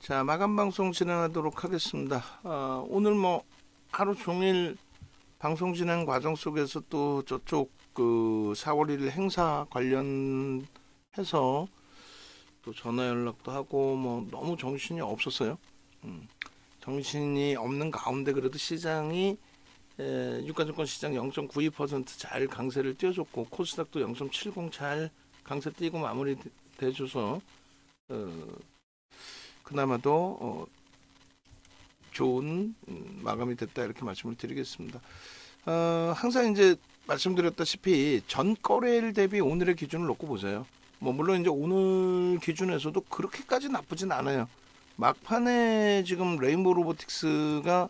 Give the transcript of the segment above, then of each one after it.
자, 마감 방송 진행하도록 하겠습니다. 오늘 뭐 하루 종일 방송 진행 과정 속에서 또 저쪽 그 4월 1일 행사 관련해서 또 전화 연락도 하고 뭐 너무 정신이 없었어요. 정신이 없는 가운데 그래도 시장이 유가증권 시장 0.92% 잘 강세를 띄워줬고 코스닥도 0.70 잘 강세 띄고 마무리 돼줘서 그나마도 좋은 마감이 됐다 이렇게 말씀을 드리겠습니다. 항상 이제 말씀드렸다시피 전 거래일 대비 오늘의 기준을 놓고 보세요. 뭐 물론 이제 오늘 기준에서도 그렇게까지 나쁘진 않아요. 막판에 지금 레인보우 로보틱스가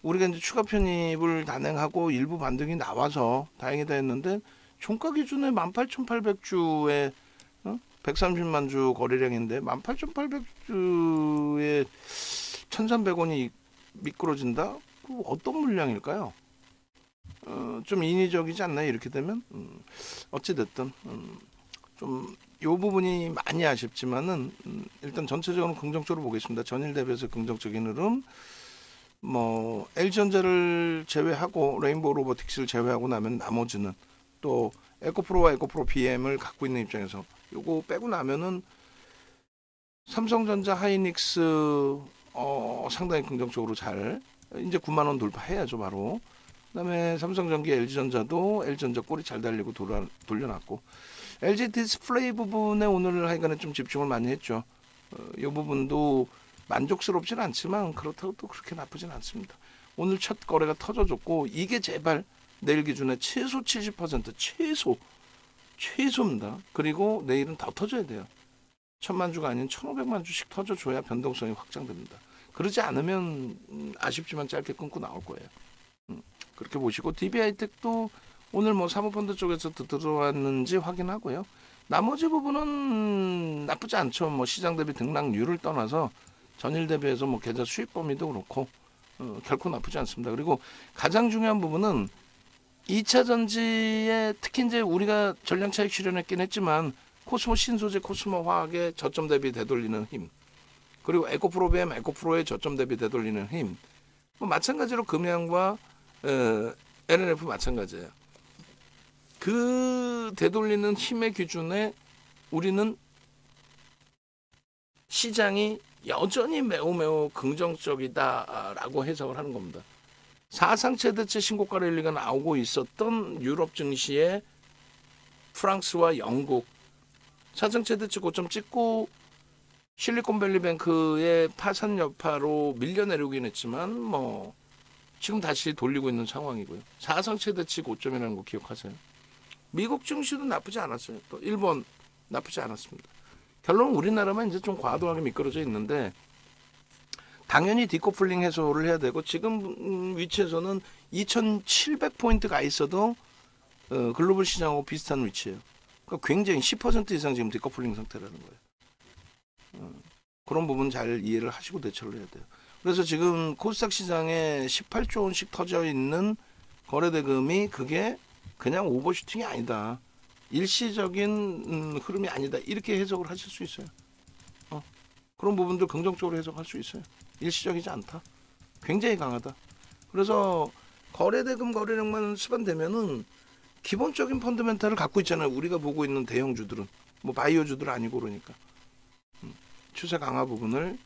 우리가 이제 추가 편입을 단행하고 일부 반등이 나와서 다행이다 했는데 종가 기준에 18,800주에 130만 주 거래량인데 18,800주에 1,300원이 미끄러진다? 어떤 물량일까요? 좀 인위적이지 않나요? 이렇게 되면 어찌됐든 좀 이 부분이 많이 아쉽지만은 일단 전체적으로 긍정적으로 보겠습니다. 전일 대비해서 긍정적인 흐름. 뭐 LG전자를 제외하고 레인보우 로보틱스를 제외하고 나면 나머지는 또 에코프로와 에코프로 BM을 갖고 있는 입장에서 요거 빼고 나면은 삼성전자, 하이닉스 상당히 긍정적으로 잘 이제 9만 원 돌파해야죠 바로. 그다음에 삼성전기, LG전자도 LG전자 꼬리 잘 달리고 돌려놨고 LG 디스플레이 부분에 오늘 하여간에 좀 집중을 많이 했죠. 이 부분도 만족스럽진 않지만 그렇다고 또 그렇게 나쁘진 않습니다. 오늘 첫 거래가 터져줬고 이게 제발 내일 기준에 최소 70% 최소입니다. 그리고 내일은 더 터져야 돼요. 1,000만 주가 아닌 1,500만 주씩 터져줘야 변동성이 확장됩니다. 그러지 않으면 아쉽지만 짧게 끊고 나올 거예요. 그렇게 보시고 DB하이텍도 오늘 뭐 사모펀드 쪽에서 들어왔는지 확인하고요. 나머지 부분은 나쁘지 않죠. 뭐 시장 대비 등락률을 떠나서 전일 대비해서 뭐 계좌 수익 범위도 그렇고 결코 나쁘지 않습니다. 그리고 가장 중요한 부분은 2차 전지에 특히 이제 우리가 전량 차익 실현했긴 했지만 코스모 신소재, 코스모 화학의 저점 대비 되돌리는 힘, 그리고 에코프로 BM, 에코프로의 저점 대비 되돌리는 힘, 뭐 마찬가지로 금양과 LNF 마찬가지예요. 그 되돌리는 힘의 기준에 우리는 시장이 여전히 매우 긍정적이다라고 해석을 하는 겁니다. 사상 최대치 신고가 랠리가 나오고 있었던 유럽 증시의 프랑스와 영국 사상 최대치 고점 찍고 실리콘밸리뱅크의 파산 여파로 밀려내려긴 했지만 뭐 지금 다시 돌리고 있는 상황이고요. 사상 최대치 고점이라는 거 기억하세요. 미국 증시도 나쁘지 않았어요. 또 일본 나쁘지 않았습니다. 결론은 우리나라만 이제 좀 과도하게 미끄러져 있는데 당연히 디커플링 해소를 해야 되고 지금 위치에서는 2,700포인트 가 있어도 글로벌 시장하고 비슷한 위치예요. 그러니까 굉장히 10% 이상 지금 디커플링 상태라는 거예요. 그런 부분 잘 이해를 하시고 대처를 해야 돼요. 그래서 지금 코스닥 시장에 18조 원씩 터져 있는 거래대금이 그게 그냥 오버슈팅이 아니다. 일시적인 흐름이 아니다. 이렇게 해석을 하실 수 있어요. 그런 부분도 긍정적으로 해석할 수 있어요. 일시적이지 않다. 굉장히 강하다. 그래서 거래대금 거래량만 수반되면은 기본적인 펀더멘탈을 갖고 있잖아요. 우리가 보고 있는 대형주들은 뭐 바이오주들 아니고 그러니까 추세 강화 부분을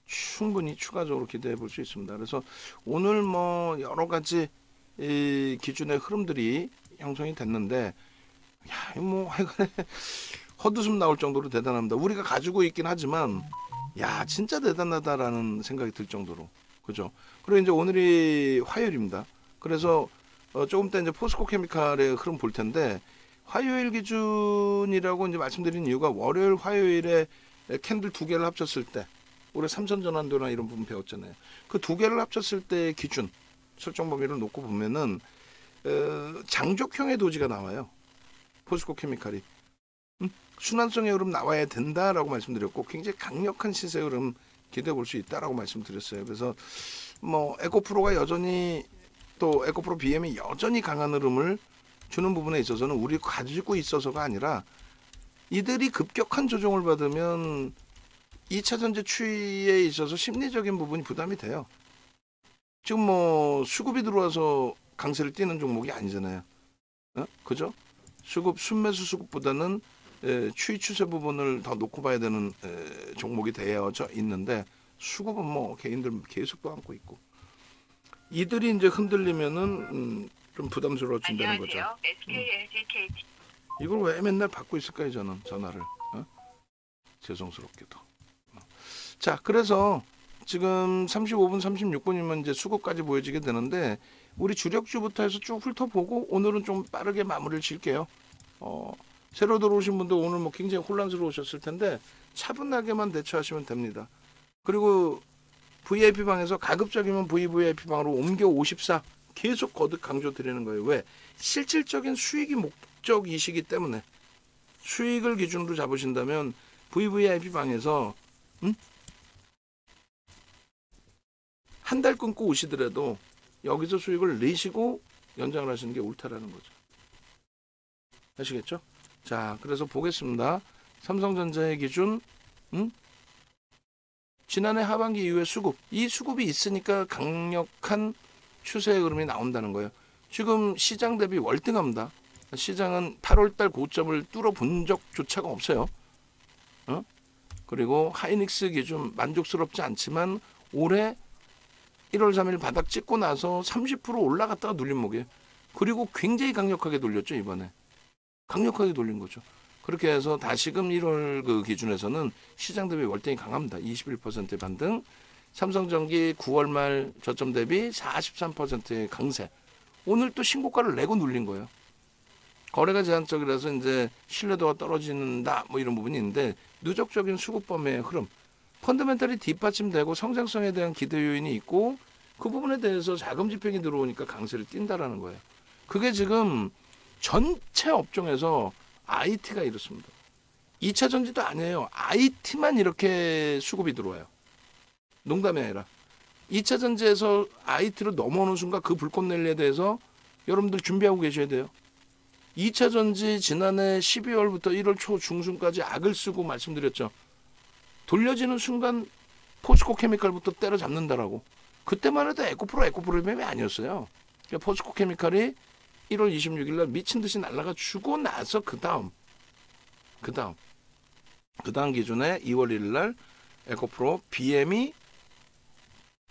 충분히 추가적으로 기대해 볼 수 있습니다. 그래서 오늘 뭐 여러 가지 이 기준의 흐름들이 형성이 됐는데 야, 뭐 하여간에 헛웃음 나올 정도로 대단합니다. 우리가 가지고 있긴 하지만 야, 진짜 대단하다라는 생각이 들 정도로. 그죠? 그리고 이제 오늘이 화요일입니다. 그래서 조금 이따 이제 포스코 케미칼의 흐름 볼 텐데 화요일 기준이라고 이제 말씀드린 이유가 월요일, 화요일에 캔들 두 개를 합쳤을 때 우리 삼선 전환도나 이런 부분 배웠잖아요. 그 두 개를 합쳤을 때 기준 설정 범위를 놓고 보면은 장족형의 도지가 나와요. 포스코 케미칼이 순환성의 흐름 나와야 된다라고 말씀드렸고 굉장히 강력한 시세 흐름 기대해 볼 수 있다라고 말씀드렸어요. 그래서 뭐 에코프로가 여전히 또 에코프로 BM이 여전히 강한 흐름을 주는 부분에 있어서는 우리 가지고 있어서가 아니라 이들이 급격한 조정을 받으면 2차 전지 추이에 있어서 심리적인 부분이 부담이 돼요. 지금 뭐 수급이 들어와서 강세를 띠는 종목이 아니잖아요. 그죠? 순매수 수급보다는 추이 추세 부분을 더 놓고 봐야 되는 종목이 되어져 있는데 수급은 뭐 개인들 계속 또 안고 있고 이들이 이제 흔들리면은 좀 부담스러워진다는 거죠. 이걸 왜 맨날 받고 있을까요, 저는 전화를? 죄송스럽게도. 자, 그래서 지금 35분, 36분이면 이제 수급까지 보여지게 되는데 우리 주력주부터 해서 쭉 훑어보고 오늘은 좀 빠르게 마무리를 칠게요. 새로 들어오신 분들 오늘 뭐 굉장히 혼란스러우셨을 텐데 차분하게만 대처하시면 됩니다. 그리고 VIP 방에서 가급적이면 VVIP 방으로 옮겨 54 계속 거듭 강조 드리는 거예요. 왜? 실질적인 수익이 목적이시기 때문에 수익을 기준으로 잡으신다면 VVIP 방에서 한 달 끊고 오시더라도 여기서 수익을 내시고 연장을 하시는 게 옳다라는 거죠. 아시겠죠? 자, 그래서 보겠습니다. 삼성전자의 기준 지난해 하반기 이후에 수급, 이 수급이 있으니까 강력한 추세의 흐름이 나온다는 거예요. 지금 시장 대비 월등합니다. 시장은 8월달 고점을 뚫어본 적조차가 없어요. 그리고 하이닉스 기준 만족스럽지 않지만 올해 1월 3일 바닥 찍고 나서 30% 올라갔다가 눌린 목이에요. 그리고 굉장히 강력하게 돌렸죠, 이번에. 강력하게 돌린 거죠. 그렇게 해서 다시금 1월 그 기준에서는 시장 대비 월등히 강합니다. 21%의 반등. 삼성전기 9월 말 저점 대비 43%의 강세. 오늘 또 신고가를 내고 눌린 거예요. 거래가 제한적이라서 이제 신뢰도가 떨어진다 뭐 이런 부분이 있는데 누적적인 수급범의 흐름. 펀더멘털이 뒷받침되고 성장성에 대한 기대 요인이 있고 그 부분에 대해서 자금 집행이 들어오니까 강세를 띈다라는 거예요. 그게 지금 전체 업종에서 IT가 이렇습니다. 2차 전지도 아니에요. IT만 이렇게 수급이 들어와요. 농담이 아니라 2차 전지에서 IT로 넘어오는 순간 그 불꽃넬리에 대해서 여러분들 준비하고 계셔야 돼요. 2차 전지 지난해 12월부터 1월 초 중순까지 악을 쓰고 말씀드렸죠. 돌려지는 순간 포스코 케미칼부터 때려잡는다라고. 그때만 해도 에코프로그램이 아니었어요. 그러니까 포스코 케미칼이 1월 26일 날 미친 듯이 날아가 주고 나서 그 다음 기준에 2월 1일 날 에코프로 BM이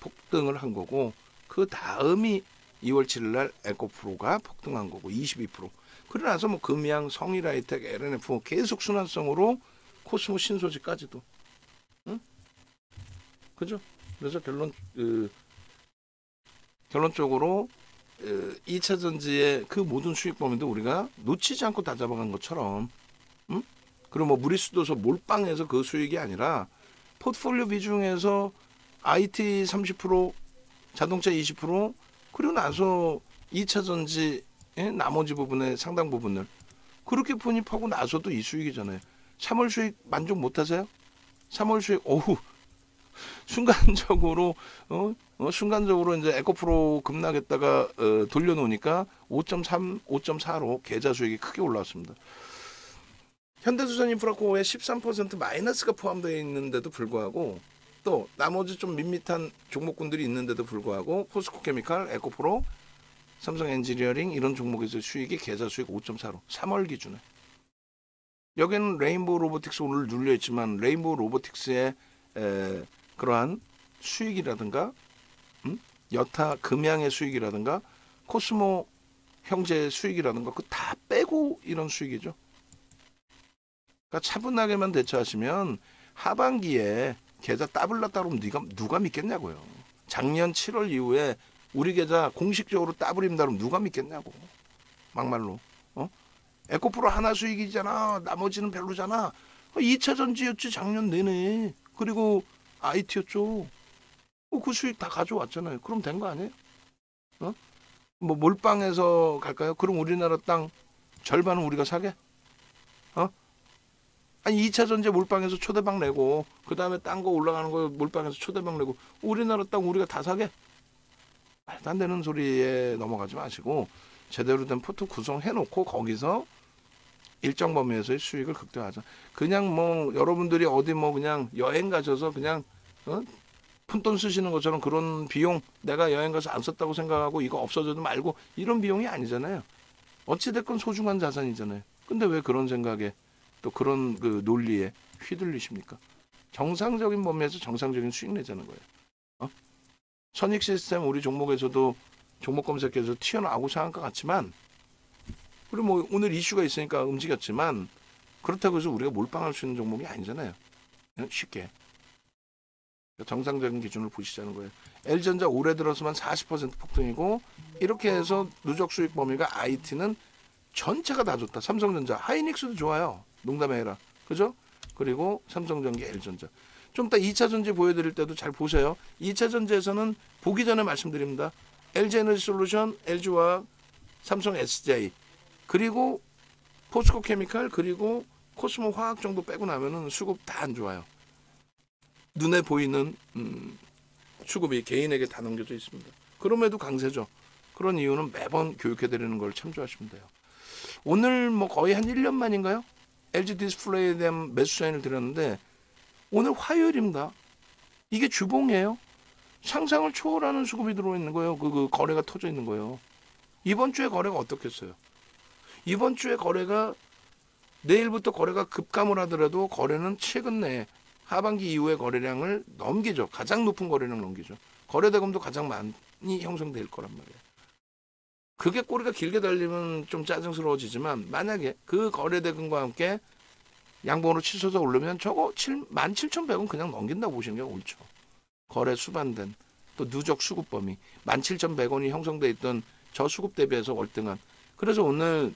폭등을 한 거고 그 다음이 2월 7일 날 에코프로가 폭등한 거고 22%. 그러고 나서 뭐 금양, 성일하이텍, LNF 계속 순환성으로 코스모 신소지까지도. 그죠? 그래서 결론적으로 2차 전지의 그 모든 수익 범위도 우리가 놓치지 않고 다 잡아간 것처럼 그리고 뭐 무리수도서 몰빵해서 그 수익이 아니라 포트폴리오 비중에서 IT 30%, 자동차 20% 그리고 나서 2차 전지 나머지 부분의 상당 부분을 그렇게 편입하고 나서도 이 수익이잖아요. 3월 수익 만족 못하세요? 3월 수익 순간적으로 이제 에코프로 급락했다가 돌려놓으니까 5.3, 5.4로 계좌 수익이 크게 올라왔습니다. 현대수산인프라코어에 13% 마이너스가 포함되어 있는데도 불구하고 또 나머지 좀 밋밋한 종목군들이 있는데도 불구하고 포스코케미칼, 에코프로, 삼성엔지니어링 이런 종목에서 수익이 계좌 수익 5.4로 3월 기준에 여기는 레인보우 로보틱스 오늘 눌려있지만 레인보우 로보틱스의 그러한 수익이라든가 여타 금양의 수익이라든가 코스모 형제의 수익이라든가 그거 다 빼고 이런 수익이죠. 그러니까 차분하게만 대처하시면 하반기에 계좌 따블났다 그러면 누가 믿겠냐고요. 작년 7월 이후에 우리 계좌 공식적으로 따블입니다 그러면 누가 믿겠냐고. 막말로. 에코프로 하나 수익이잖아. 나머지는 별로잖아. 2차 전지였지 작년 내내. 그리고 IT였죠. 그 수익 다 가져왔잖아요. 그럼 된 거 아니에요? 뭐 몰빵해서 갈까요? 그럼 우리나라 땅 절반은 우리가 사게? 아니 2차 전지 몰빵해서 초대박 내고 그 다음에 딴 거 올라가는 거 몰빵해서 초대박 내고 우리나라 땅 우리가 다 사게? 말도 안 되는 소리에 넘어가지 마시고 제대로 된 포트 구성해놓고 거기서 일정 범위에서의 수익을 극대화하자. 그냥 뭐 여러분들이 어디 뭐 그냥 여행 가셔서 그냥 푼돈 쓰시는 것처럼 그런 비용 내가 여행 가서 안 썼다고 생각하고 이거 없어져도 말고 이런 비용이 아니잖아요. 어찌됐건 소중한 자산이잖아요. 근데 왜 그런 생각에 또 그런 그 논리에 휘둘리십니까? 정상적인 범위에서 정상적인 수익 내자는 거예요. 선익 시스템 우리 종목에서도 종목 검색해서 튀어나오고 상한가 같지만 그리고 뭐 오늘 이슈가 있으니까 움직였지만 그렇다고 해서 우리가 몰빵할 수 있는 종목이 아니잖아요. 쉽게. 정상적인 기준을 보시자는 거예요. L전자 올해 들어서만 40% 폭등이고 이렇게 해서 누적 수익 범위가 IT는 전체가 다 좋다. 삼성전자, 하이닉스도 좋아요. 농담해 해라. 그죠? 그리고 삼성전기, L전자. 좀 이따 2차 전지 보여드릴 때도 잘 보세요. 2차 전지에서는 보기 전에 말씀드립니다. LG에너지솔루션, LG화학, 삼성 SJ 그리고 포스코케미칼 그리고 코스모화학 정도 빼고 나면은 수급 다 안 좋아요. 눈에 보이는 수급이 개인에게 다 넘겨져 있습니다. 그럼에도 강세죠. 그런 이유는 매번 교육해드리는 걸 참조하시면 돼요. 오늘 뭐 거의 한 1년 만인가요? LG 디스플레이에 대한 매수 사인을 드렸는데 오늘 화요일입니다. 이게 주봉이에요. 상상을 초월하는 수급이 들어있는 거예요. 그 거래가 터져 있는 거예요. 이번 주에 거래가 어떻겠어요? 이번 주에 거래가 내일부터 거래가 급감을 하더라도 거래는 최근 내에 하반기 이후의 거래량을 넘기죠. 가장 높은 거래량 넘기죠. 거래대금도 가장 많이 형성될 거란 말이에요. 그게 꼬리가 길게 달리면 좀 짜증스러워지지만 만약에 그 거래대금과 함께 양봉으로 치솟아 오르면 저거 17,100원 그냥 넘긴다고 보시는 게 옳죠. 거래 수반된 또 누적 수급 범위 17,100원이 형성돼 있던 저 수급 대비해서 월등한. 그래서 오늘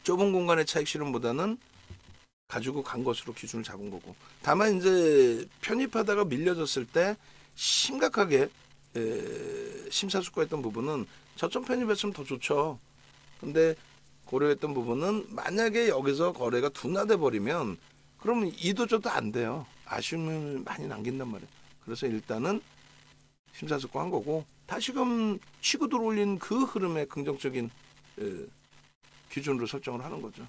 좁은 공간의 차익 실현보다는 가지고 간 것으로 기준을 잡은 거고. 다만 이제 편입하다가 밀려졌을 때 심각하게 심사숙고했던 부분은 저점 편입했으면 더 좋죠. 근데 고려했던 부분은 만약에 여기서 거래가 둔화돼 버리면 그러면 이도 저도 안 돼요. 아쉬움을 많이 남긴단 말이에요. 그래서 일단은 심사숙고한 거고 다시금 치고 들어올린 그 흐름의 긍정적인 기준으로 설정을 하는 거죠.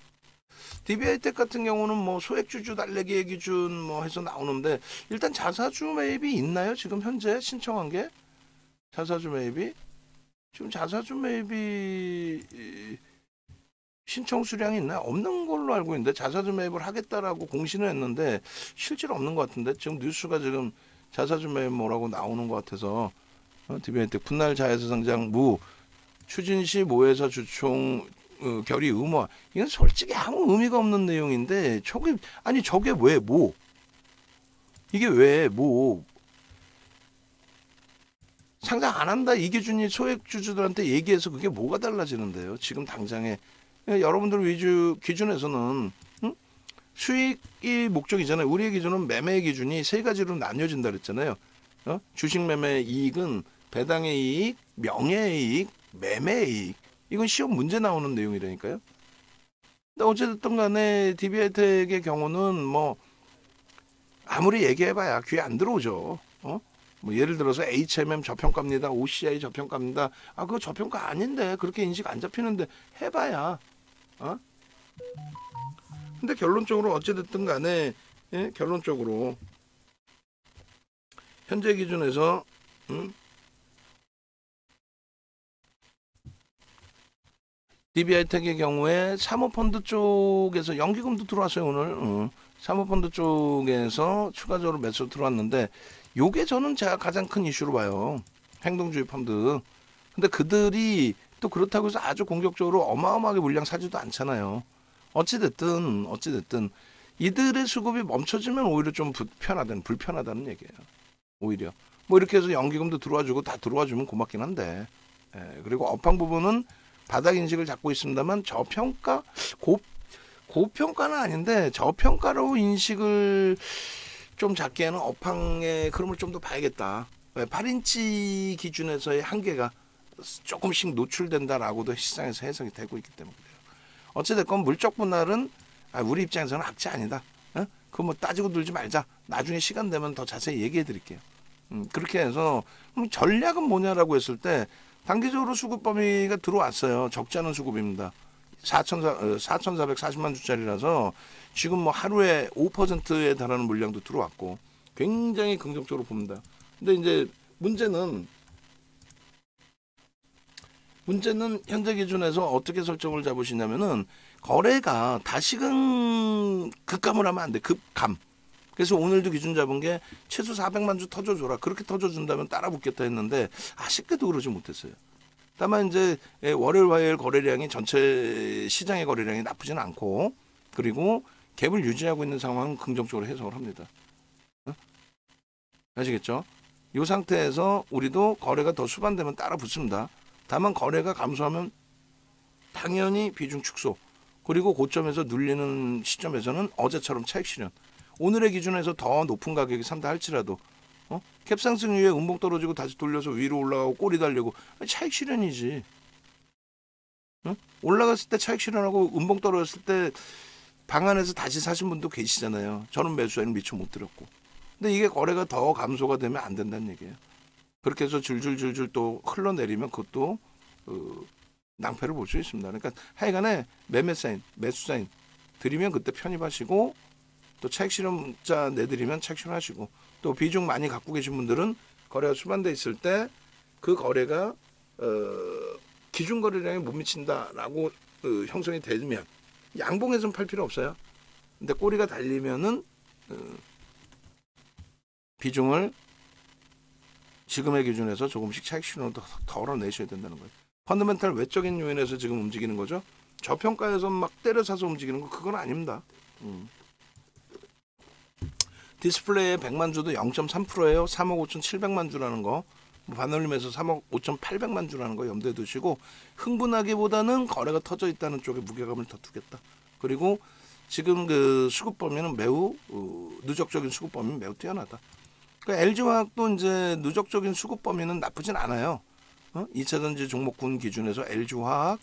DB하이텍 같은 경우는 뭐 소액주주 달래기의 기준 뭐 해서 나오는데 일단 자사주 매입이 있나요? 지금 현재 신청한 게 자사주 매입이 지금 자사주 매입이 신청 수량이 있나요? 없는 걸로 알고 있는데 자사주 매입을 하겠다라고 공시는 했는데 실제로 없는 것 같은데 지금 뉴스가 지금 자사주 매입 뭐라고 나오는 것 같아서 DB하이텍 분할 자회사 상장 무 추진 시 모회사 주총 결의 의무화. 이건 솔직히 아무 의미가 없는 내용인데 저게 왜 뭐? 이게 왜 뭐? 상장 안 한다 이 기준이 소액 주주들한테 얘기해서 그게 뭐가 달라지는데요? 지금 당장에 여러분들 위주 기준에서는 수익이 목적이잖아요. 우리의 기준은 매매 기준이 세 가지로 나뉘어진다 그랬잖아요. 주식 매매 이익은 배당의 이익, 명예의 이익, 매매의 이익. 이건 시험 문제 나오는 내용이라니까요. 근데 어쨌든 간에 DB하이텍의 경우는 뭐 아무리 얘기해봐야 귀에 안 들어오죠. 뭐 예를 들어서 HMM 저평가입니다. OCI 저평가입니다. 그거 저평가 아닌데 그렇게 인식 안 잡히는데 해봐야. 근데 결론적으로 어찌됐든 간에 결론적으로 현재 기준에서 DB하이텍의 경우에 사모펀드 쪽에서 연기금도 들어왔어요 오늘. 사모펀드 쪽에서 추가적으로 매수 들어왔는데 요게 저는 제가 가장 큰 이슈로 봐요. 행동주의 펀드. 근데 그들이 또 그렇다고 해서 아주 공격적으로 어마어마하게 물량 사지도 않잖아요. 어찌됐든 이들의 수급이 멈춰지면 오히려 좀 불편하다는 얘기예요. 오히려 뭐 이렇게 해서 연기금도 들어와주고 다 들어와주면 고맙긴 한데 그리고 업황 부분은 바닥 인식을 잡고 있습니다만 저평가 고평가는 아닌데 저평가로 인식을 좀 잡기에는 업황의 흐름을 좀 더 봐야겠다. 8인치 기준에서의 한계가 조금씩 노출된다라고도 시장에서 해석이 되고 있기 때문에 그래요. 어찌됐건 물적 분할은 우리 입장에서는 악재 아니다. 그거 뭐 따지고 들지 말자. 나중에 시간 되면 더 자세히 얘기해 드릴게요. 그렇게 해서 전략은 뭐냐라고 했을 때 단기적으로 수급 범위가 들어왔어요. 적지 않은 수급입니다. 4,440만 주짜리라서 지금 뭐 하루에 5%에 달하는 물량도 들어왔고 굉장히 긍정적으로 봅니다. 근데 이제 문제는 현재 기준에서 어떻게 설정을 잡으시냐면은 거래가 다시금 급감을 하면 안 돼. 급감. 그래서 오늘도 기준 잡은 게 최소 400만 주 터져줘라. 그렇게 터져준다면 따라 붙겠다 했는데 아쉽게도 그러지 못했어요. 다만 이제 월요일 화요일 거래량이 전체 시장의 거래량이 나쁘진 않고 그리고 갭을 유지하고 있는 상황은 긍정적으로 해석을 합니다. 아시겠죠? 이 상태에서 우리도 거래가 더 수반되면 따라 붙습니다. 다만 거래가 감소하면 당연히 비중 축소 그리고 고점에서 눌리는 시점에서는 어제처럼 차익 실현 오늘의 기준에서 더 높은 가격이 산다 할지라도 캡 상승 이후에 음봉 떨어지고 다시 돌려서 위로 올라가고 꼬리 달리고 차익 실현이지. 올라갔을 때 차익 실현하고 음봉 떨어졌을 때 방 안에서 다시 사신 분도 계시잖아요. 저는 매수에는 미처 못 들었고. 근데 이게 거래가 더 감소가 되면 안 된다는 얘기예요. 그렇게 해서 줄줄줄줄 또 흘러내리면 그것도 낭패를 볼 수 있습니다. 그러니까 하여간에 매매 사인, 매수 사인 드리면 그때 편입하시고 또 차익 실현자 내드리면 차익 실현하시고 또 비중 많이 갖고 계신 분들은 거래가 수반돼 있을 때 그 거래가 기준 거래량에 못 미친다라고 형성이 되면 양봉에서는 팔 필요 없어요. 근데 꼬리가 달리면은 비중을 지금의 기준에서 조금씩 차익 실현을 더 덜어내셔야 된다는 거예요. 펀더멘탈 외적인 요인에서 지금 움직이는 거죠. 저평가에서 막 때려 사서 움직이는 거 그건 아닙니다. 디스플레이의 100만 주도 0.3%예요. 3억 5,700만 주라는 거. 반올림에서 3억 5,800만 주라는 거 염두에 두시고 흥분하기보다는 거래가 터져 있다는 쪽에 무게감을 더 두겠다. 그리고 지금 그 수급 범위는 매우 누적적인 수급 범위는 매우 뛰어나다. 그러니까 LG화학도 이제 누적적인 수급 범위는 나쁘진 않아요. 2차전지 종목군 기준에서 LG화학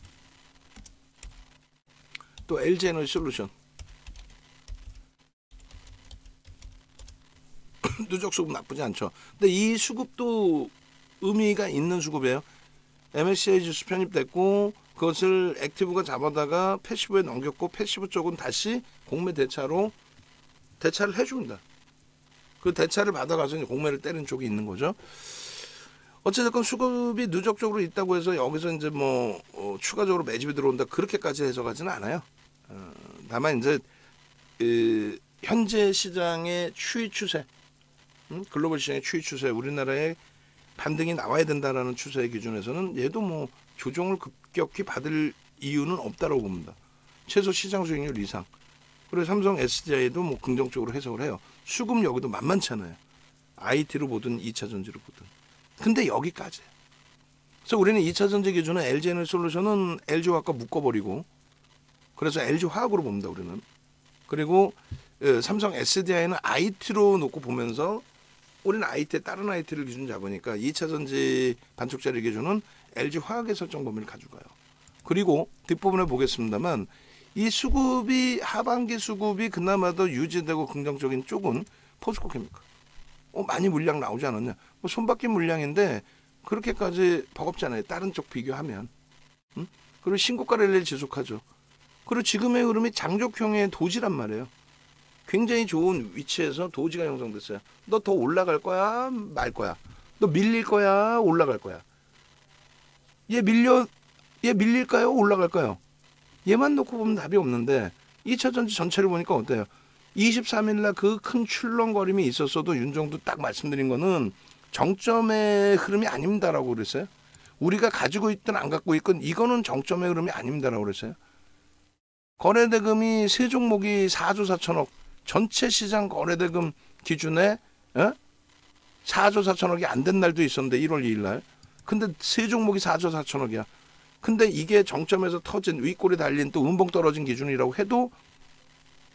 또 LG에너지솔루션 누적 수급 나쁘지 않죠. 근데 이 수급도 의미가 있는 수급이에요. MSCI 지수 편입됐고 그것을 액티브가 잡아다가 패시브에 넘겼고 패시브 쪽은 다시 공매 대차로 대차를 해줍니다. 그 대차를 받아가서 이제 공매를 때리는 쪽이 있는 거죠. 어쨌든 수급이 누적적으로 있다고 해서 여기서 이제 뭐 추가적으로 매집이 들어온다 그렇게까지 해석하지는 않아요. 다만 이제 현재 시장의 추이 추세, 글로벌 시장의 추이 추세, 우리나라의 반등이 나와야 된다라는 추세의 기준에서는 얘도 뭐 조정을 급격히 받을 이유는 없다고 봅니다. 최소 시장 수익률 이상. 그리고 삼성 SDI도 뭐 긍정적으로 해석을 해요. 수급 여기도 만만찮아요. IT로 보든 2차 전지로 보든. 근데 여기까지. 그래서 우리는 2차 전지 기준은 LG에너지솔루션은 LG화학과 묶어버리고 그래서 LG화학으로 봅니다. 우리는. 그리고 삼성 SDI는 IT로 놓고 보면서 우리는 IT에 다른 IT를 기준 잡으니까 2차 전지 반쪽짜리 기준은 LG화학의 설정 범위를 가져가요. 그리고 뒷부분에 보겠습니다만 이 수급이 하반기 수급이 그나마 더 유지되고 긍정적인 쪽은 포스코케미칼. 많이 물량 나오지 않았냐? 뭐 손바뀜 물량인데 그렇게까지 버겁지 않아요. 다른 쪽 비교하면. 그리고 신고가 랠리를 지속하죠. 그리고 지금의 흐름이 장족형의 도지란 말이에요. 굉장히 좋은 위치에서 도지가 형성됐어요. 너 더 올라갈 거야? 말 거야? 너 밀릴 거야? 올라갈 거야? 얘 밀릴까요? 올라갈까요? 얘만 놓고 보면 답이 없는데 2차 전지 전체를 보니까 어때요? 23일날 그 큰 출렁거림이 있었어도 윤정도 딱 말씀드린 거는 정점의 흐름이 아닙니다라고 그랬어요. 우리가 가지고 있든 안 갖고 있건 이거는 정점의 흐름이 아닙니다라고 그랬어요. 거래대금이 세 종목이 4조 4천억 전체 시장 거래대금 기준에 4조 4천억이 안 된 날도 있었는데 1월 2일 날. 근데 세 종목이 4조 4천억이야. 근데 이게 정점에서 터진 윗골이 달린 또 음봉 떨어진 기준이라고 해도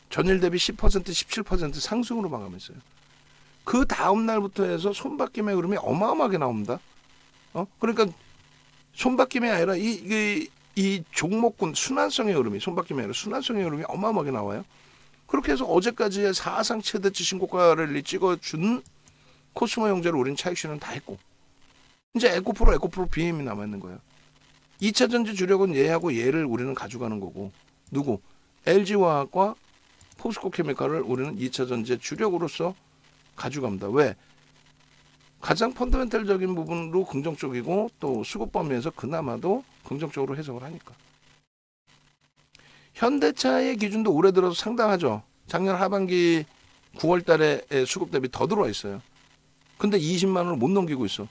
전일 대비 10% 17% 상승으로 마감했어요. 그 다음 날부터 해서 손바뀜의 흐름이 어마어마하게 나옵니다. 그러니까 손바뀜이 아니라 이 종목군 순환성의 흐름이 손바뀜이 아니라 순환성의 흐름이 어마어마하게 나와요. 그렇게 해서 어제까지의 사상 최대치 신고가를 찍어준 코스모 형제를 우리는 차익 실현 다 했고 이제 에코프로 BM이 남아있는 거예요. 2차 전지 주력은 얘하고 얘를 우리는 가져가는 거고 누구? LG화학과 포스코케미칼을 우리는 2차 전지의 주력으로서 가져갑니다. 왜? 가장 펀더멘탈적인 부분으로 긍정적이고 또 수급 범위에서 그나마도 긍정적으로 해석을 하니까. 현대차의 기준도 올해 들어서 상당하죠. 작년 하반기 9월 달에 수급 대비 더 들어와 있어요. 근데 20만 원을 못 넘기고 있어.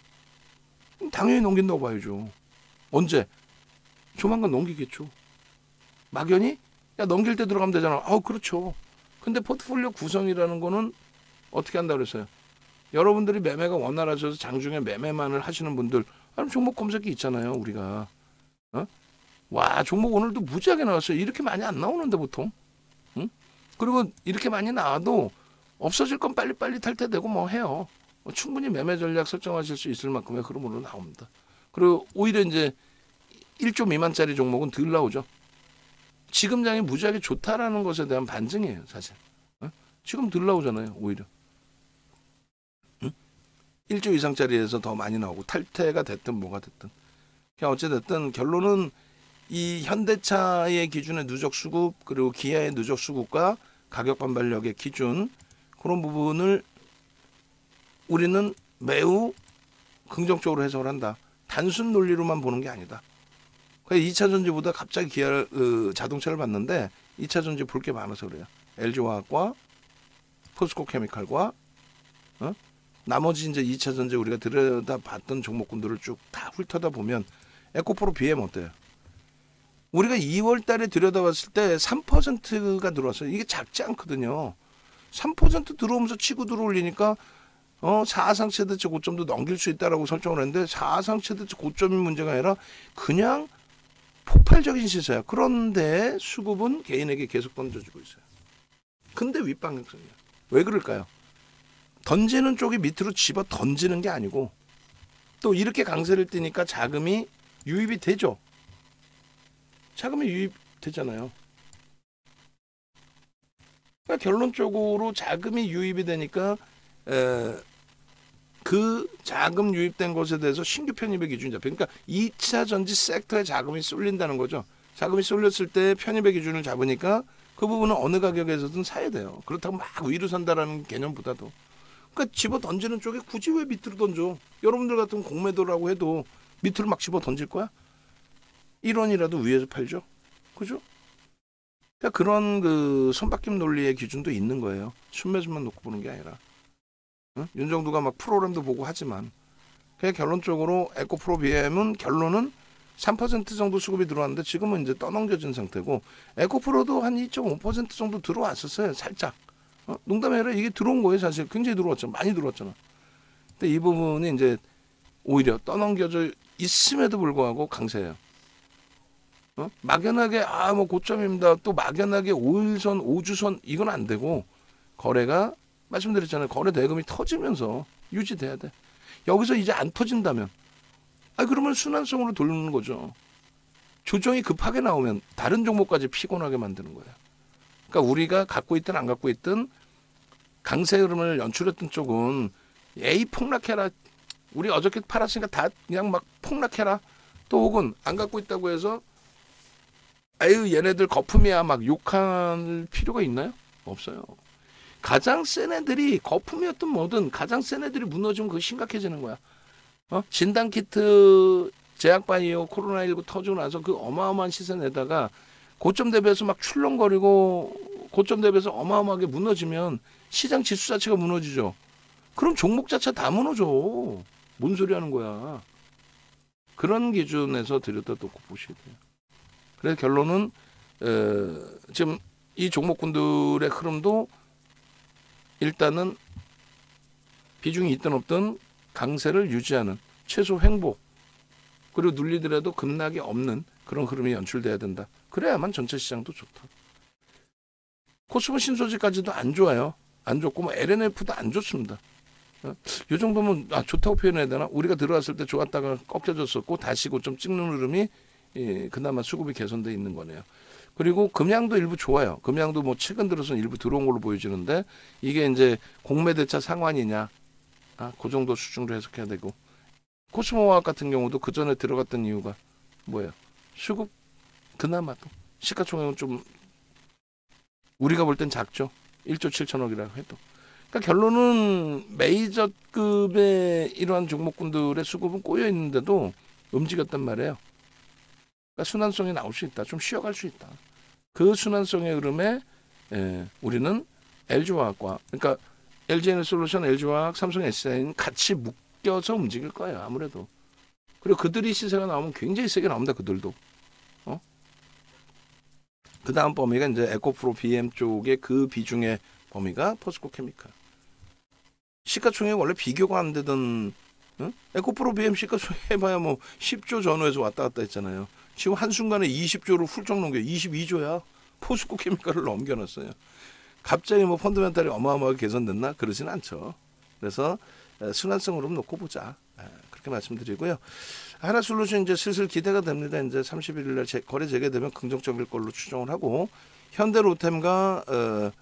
당연히 넘긴다고 봐야죠. 언제? 조만간 넘기겠죠. 막연히? 야, 넘길 때 들어가면 되잖아. 그렇죠. 근데 포트폴리오 구성이라는 거는 어떻게 한다고 그랬어요? 여러분들이 매매가 원활하셔서 장중에 매매만을 하시는 분들, 아니, 종목 검색기 있잖아요, 우리가. 와, 종목 오늘도 무지하게 나왔어요. 이렇게 많이 안 나오는데 보통. 응? 그리고 이렇게 많이 나와도 없어질 건 빨리빨리 탈퇴되고 뭐 해요. 충분히 매매 전략 설정하실 수 있을 만큼의 흐름으로 나옵니다. 그리고 오히려 이제 1조 미만짜리 종목은 덜 나오죠. 지금 장이 무지하게 좋다라는 것에 대한 반증이에요, 사실. 지금 덜 나오잖아요, 오히려. 1조 이상짜리에서 더 많이 나오고 탈퇴가 됐든 뭐가 됐든. 그냥 어찌됐든 결론은 이 현대차의 기준의 누적 수급 그리고 기아의 누적 수급과 가격 반발력의 기준 그런 부분을 우리는 매우 긍정적으로 해석을 한다. 단순 논리로만 보는 게 아니다. 2차 전지보다 갑자기 기아 자동차를 봤는데 2차 전지 볼 게 많아서 그래요. LG화학과 포스코케미칼과 나머지 이제 2차 전지 우리가 들여다봤던 종목군들을 쭉 다 훑어다 보면 에코프로 BM 어때요? 우리가 2월 달에 들여다봤을 때 3%가 들어왔어요. 이게 작지 않거든요. 3% 들어오면서 치고 들어올리니까 사상 최대치 고점도 넘길 수 있다라고 설정을 했는데 사상 최대치 고점이 문제가 아니라 그냥 폭발적인 시세야. 그런데 수급은 개인에게 계속 던져주고 있어요. 근데 윗방향성이에요. 왜 그럴까요? 던지는 쪽이 밑으로 집어 던지는 게 아니고 또 이렇게 강세를 띠니까 자금이 유입이 되죠. 자금이 유입되잖아요. 그러니까 결론적으로 자금이 유입이 되니까 그 자금 유입된 것에 대해서 신규 편입의 기준이 잡혀요. 그러니까 2차 전지 섹터에 자금이 쏠린다는 거죠. 자금이 쏠렸을 때 편입의 기준을 잡으니까 그 부분은 어느 가격에서든 사야 돼요. 그렇다고 막 위로 산다라는 개념보다도. 그러니까 집어 던지는 쪽에 굳이 왜 밑으로 던져? 여러분들 같은 공매도라고 해도 밑으로 막 집어 던질 거야? 1원이라도 위에서 팔죠. 그죠? 그러니까 그런 그 손바뀜 논리의 기준도 있는 거예요. 순매수만 놓고 보는 게 아니라. 윤정두가 막 프로그램도 보고 하지만 그냥 결론적으로 에코프로 BM은 결론은 3% 정도 수급이 들어왔는데 지금은 이제 떠넘겨진 상태고 에코프로도 한 2.5% 정도 들어왔었어요. 살짝. 농담이 아니라 이게 들어온 거예요. 사실 굉장히 들어왔잖아. 많이 들어왔잖아. 근데 이 부분이 이제 오히려 떠넘겨져 있음에도 불구하고 강세예요. 막연하게 뭐 고점입니다. 또 막연하게 5일선, 5주선 이건 안 되고 거래가 말씀드렸잖아요. 거래 대금이 터지면서 유지돼야 돼. 여기서 이제 안 터진다면 그러면 순환성으로 돌리는 거죠. 조정이 급하게 나오면 다른 종목까지 피곤하게 만드는 거예요. 그러니까 우리가 갖고 있든 안 갖고 있든 강세 흐름을 연출했던 쪽은 에이 폭락해라. 우리 어저께 팔았으니까 다 그냥 막 폭락해라. 또 혹은 안 갖고 있다고 해서 아유 얘네들 거품이야 막 욕할 필요가 있나요? 없어요. 가장 센 애들이 거품이었든 뭐든 가장 센 애들이 무너지면 그거 심각해지는 거야. 진단키트 제약바이오 코로나19 터지고 나서 그 어마어마한 시세 내다가 고점 대비해서 막 출렁거리고 고점 대비해서 어마어마하게 무너지면 시장 지수 자체가 무너지죠. 그럼 종목 자체 다 무너져. 뭔 소리 하는 거야. 그런 기준에서 들여다놓고 보셔야 돼요. 그래서 결론은 지금 이 종목군들의 흐름도 일단은 비중이 있든 없든 강세를 유지하는 최소 횡보 그리고 눌리더라도 급락이 없는 그런 흐름이 연출돼야 된다. 그래야만 전체 시장도 좋다. 코스모 신소지까지도 안 좋아요. 안 좋고 뭐 LNF도 안 좋습니다. 이 정도면 좋다고 표현해야 되나? 우리가 들어왔을 때 좋았다가 꺾여졌었고 다시 고점 찍는 흐름이 그나마 수급이 개선돼 있는 거네요. 그리고 금양도 일부 좋아요. 금양도 뭐 최근 들어서는 일부 들어온 걸로 보여지는데 이게 이제 공매대차 상환이냐? 그 정도 수준으로 해석해야 되고 코스모화학 같은 경우도 그 전에 들어갔던 이유가 뭐예요? 수급 그나마도 시가총액은 좀 우리가 볼 땐 작죠. 1조 7천억이라고 해도. 그러니까 결론은 메이저급의 이러한 종목군들의 수급은 꼬여 있는데도 움직였단 말이에요. 그러니까 순환성이 나올 수 있다. 좀 쉬어갈 수 있다. 그 순환성의 흐름에 우리는 LG화학과 그러니까 LG에너솔루션, LG화학, 삼성 SDI는 같이 묶여서 움직일 거예요. 아무래도. 그리고 그들이 시세가 나오면 굉장히 세게 나옵니다. 그들도. 그 다음 범위가 이제 에코프로 BM 쪽의 그 비중의 범위가 포스코 케미칼. 시가총액 원래 비교가 안 되던 에코프로 BM 시가총액 해봐야 뭐 10조 전후에서 왔다 갔다 했잖아요. 지금 한순간에 20조를 훌쩍 넘겨 22조야. 포스코 케미칼을 넘겨놨어요. 갑자기 뭐 펀더멘탈이 어마어마하게 개선됐나? 그러진 않죠. 그래서 순환성으로 놓고 보자. 그렇게 말씀드리고요. 하나솔루션 이제 슬슬 기대가 됩니다. 이제 31일 날 거래 재개되면 긍정적일 걸로 추정을 하고 현대로템과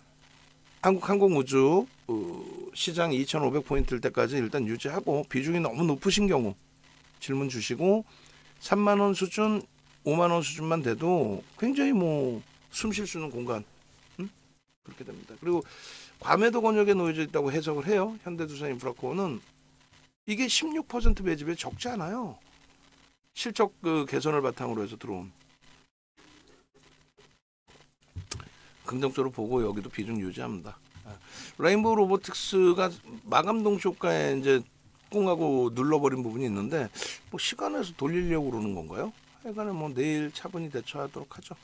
한국항공우주 시장 2,500포인트일 때까지 일단 유지하고 비중이 너무 높으신 경우 질문 주시고 3만 원 수준, 5만 원 수준만 돼도 굉장히 뭐 숨 쉴 수 있는 공간 그렇게 됩니다. 그리고 과매도 권역에 놓여져 있다고 해석을 해요. 현대두산인프라코어는 이게 16% 매집에 적지 않아요. 실적 그 개선을 바탕으로 해서 들어온. 긍정적으로 보고 여기도 비중 유지합니다. 레인보우 로보틱스가 마감 동시효과에 이제 꿍하고 눌러버린 부분이 있는데 뭐 시간에서 돌리려고 그러는 건가요? 하여간에 뭐 내일 차분히 대처하도록 하죠.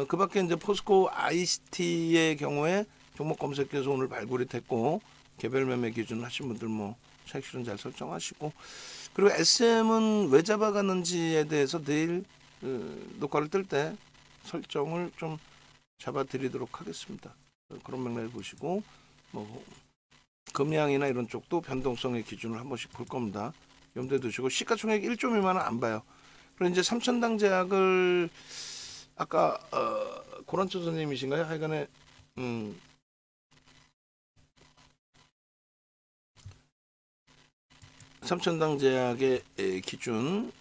그 밖에 이제 포스코 ICT의 경우에 종목 검색해서 오늘 발굴이 됐고 개별 매매 기준 하신 분들 뭐 차익 실현 잘 설정하시고 그리고 SM은 왜 잡아가는지에 대해서 내일 녹화를 뜰 때 설정을 좀 잡아드리도록 하겠습니다. 그런 맥락을 보시고 뭐 금양이나 이런 쪽도 변동성의 기준을 한 번씩 볼 겁니다. 염두에 두시고 시가총액 1조 미만은 안 봐요. 그리고 이제 삼천당 제약을 아까 고란초 선생님이신가요? 하여간에 삼천당 제약의 기준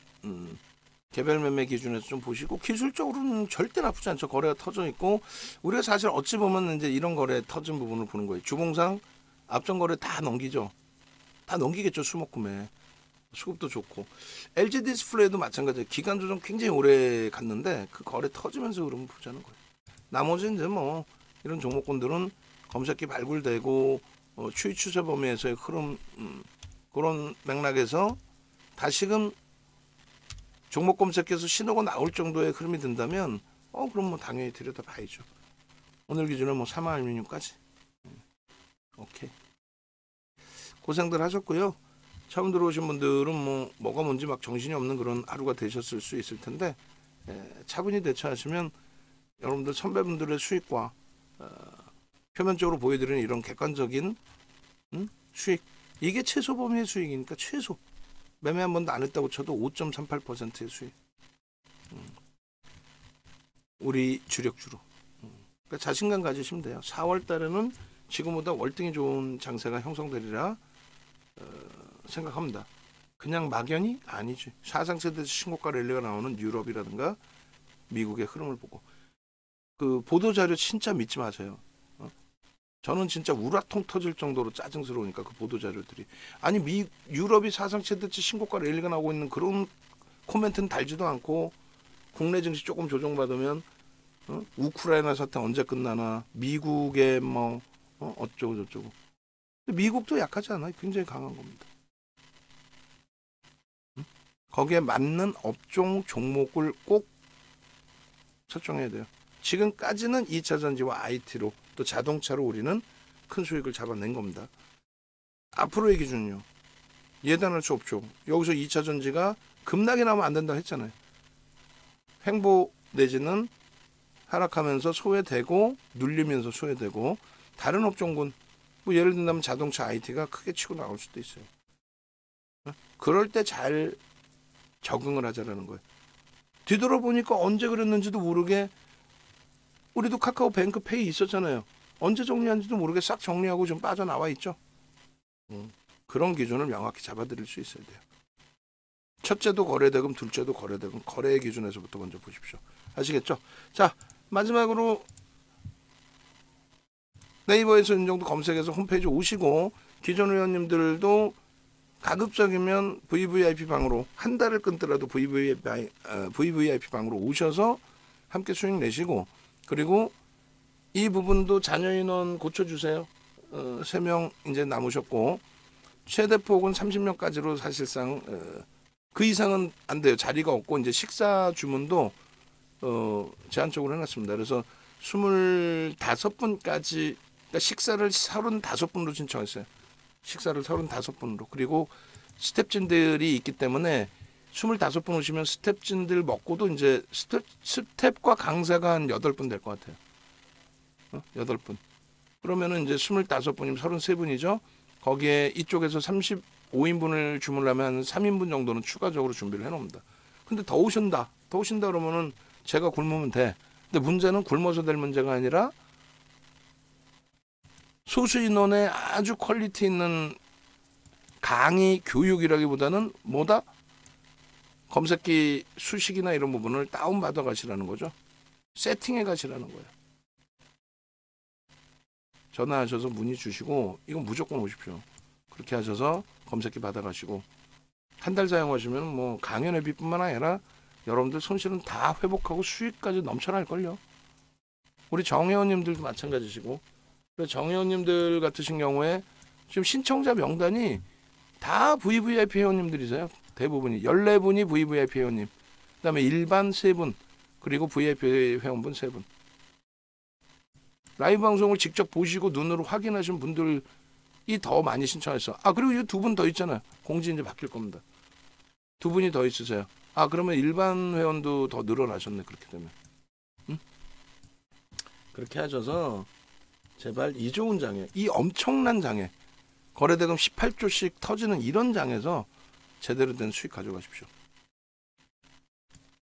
개별 매매 기준에서 좀 보시고 기술적으로는 절대 나쁘지 않죠. 거래가 터져 있고 우리가 사실 어찌 보면 이제 이런 거래 터진 부분을 보는 거예요. 주봉상 앞전 거래 다 넘기죠. 다 넘기겠죠. 수목금에 수급도 좋고 LG 디스플레이도 마찬가지예요. 기간 조정 굉장히 오래 갔는데 그 거래 터지면서 그러면 보자는 거예요. 나머지 이제 뭐 이런 종목군들은 검색기 발굴되고 추이 추세 범위에서의 흐름 그런 맥락에서 다시금 종목 검색해서 신호가 나올 정도의 흐름이 든다면 그럼 뭐 당연히 들여다봐야죠. 오늘 기준은 뭐 사마알루미늄까지. 오케이. 고생들 하셨고요. 처음 들어오신 분들은 뭐가 뭔지 막 정신이 없는 그런 하루가 되셨을 수 있을 텐데 차분히 대처하시면 여러분들 선배분들의 수익과 표면적으로 보여드리는 이런 객관적인 수익 이게 최소 범위의 수익이니까 최소 매매 한 번도 안 했다고 쳐도 5.38%의 수익 우리 주력주로 그러니까 자신감 가지시면 돼요. 4월 달에는 지금보다 월등히 좋은 장세가 형성되리라 생각합니다. 그냥 막연히 아니지. 사상세대에서 신고가 랠리가 나오는 유럽이라든가 미국의 흐름을 보고 그 보도자료 진짜 믿지 마세요. 저는 진짜 우라통 터질 정도로 짜증스러우니까 그 보도자료들이 아니 유럽이 사상세대치 신고가 랠리가 나오고 있는 그런 코멘트는 달지도 않고 국내 증시 조금 조정받으면 우크라이나 사태 언제 끝나나 미국의 뭐 어쩌고 저쩌고 미국도 약하지 않아요. 굉장히 강한 겁니다. 거기에 맞는 업종 종목을 꼭 설정해야 돼요. 지금까지는 2차전지와 IT로 또 자동차로 우리는 큰 수익을 잡아낸 겁니다. 앞으로의 기준은요. 예단할 수 없죠. 여기서 2차전지가 급락이 나면 안 된다고 했잖아요. 횡보 내지는 하락하면서 소외되고 눌리면서 소외되고 다른 업종군 뭐 예를 든다면 자동차 IT가 크게 치고 나올 수도 있어요. 그럴 때 잘 적응을 하자라는 거예요. 뒤돌아보니까 언제 그랬는지도 모르게 우리도 카카오뱅크 페이 있었잖아요. 언제 정리한지도 모르게 싹 정리하고 좀 빠져나와 있죠. 그런 기준을 명확히 잡아드릴 수 있어야 돼요. 첫째도 거래대금, 둘째도 거래대금, 거래 기준에서부터 먼저 보십시오. 아시겠죠? 자, 마지막으로 네이버에서 이 정도 검색해서 홈페이지 오시고, 기존 회원님들도 가급적이면 VVIP 방으로 한 달을 끊더라도 VVIP 방으로 오셔서 함께 수익 내시고, 그리고 이 부분도 자녀 인원 고쳐주세요. 3명 이제 남으셨고, 최대 폭은 30명까지로 사실상 그 이상은 안 돼요. 자리가 없고, 이제 식사 주문도 제한적으로 해놨습니다. 그래서 25분까지, 그러니까 식사를 35분으로 신청했어요. 식사를 35분으로. 그리고 스텝진들이 있기 때문에 25분 오시면 스텝진들 먹고도 이제 스텝과 강사가 한 8분 될 것 같아요. 8분. 그러면은 이제 25분이면 33분이죠. 거기에 이쪽에서 35인분을 주문하면 한 3인분 정도는 추가적으로 준비를 해놓습니다. 근데 더 오신다 그러면은 제가 굶으면 돼. 근데 문제는 굶어서 될 문제가 아니라 소수 인원의 아주 퀄리티 있는 강의 교육이라기보다는 뭐다? 검색기 수식이나 이런 부분을 다운받아 가시라는 거죠. 세팅해 가시라는 거예요. 전화하셔서 문의 주시고, 이건 무조건 오십시오. 그렇게 하셔서 검색기 받아가시고, 한 달 사용하시면 뭐 강연회비뿐만 아니라 여러분들 손실은 다 회복하고 수익까지 넘쳐날걸요. 우리 정회원님들도 마찬가지시고, 정회원님들 같으신 경우에 지금 신청자 명단이 다 VVIP 회원님들이세요. 대부분이 14분이 VVIP 회원님, 그 다음에 일반 3분, 그리고 VIP 회원분 3분. 라이브 방송을 직접 보시고 눈으로 확인하신 분들이 더 많이 신청했어. 그리고 이 2분 더 있잖아요. 공지 이제 바뀔 겁니다. 2분이 더 있으세요. 그러면 일반 회원도 더 늘어나셨네. 그렇게 되면. 그렇게 하셔서 제발 이 좋은 장에, 이 엄청난 장에, 거래대금 18조씩 터지는 이런 장에서 제대로 된 수익 가져가십시오.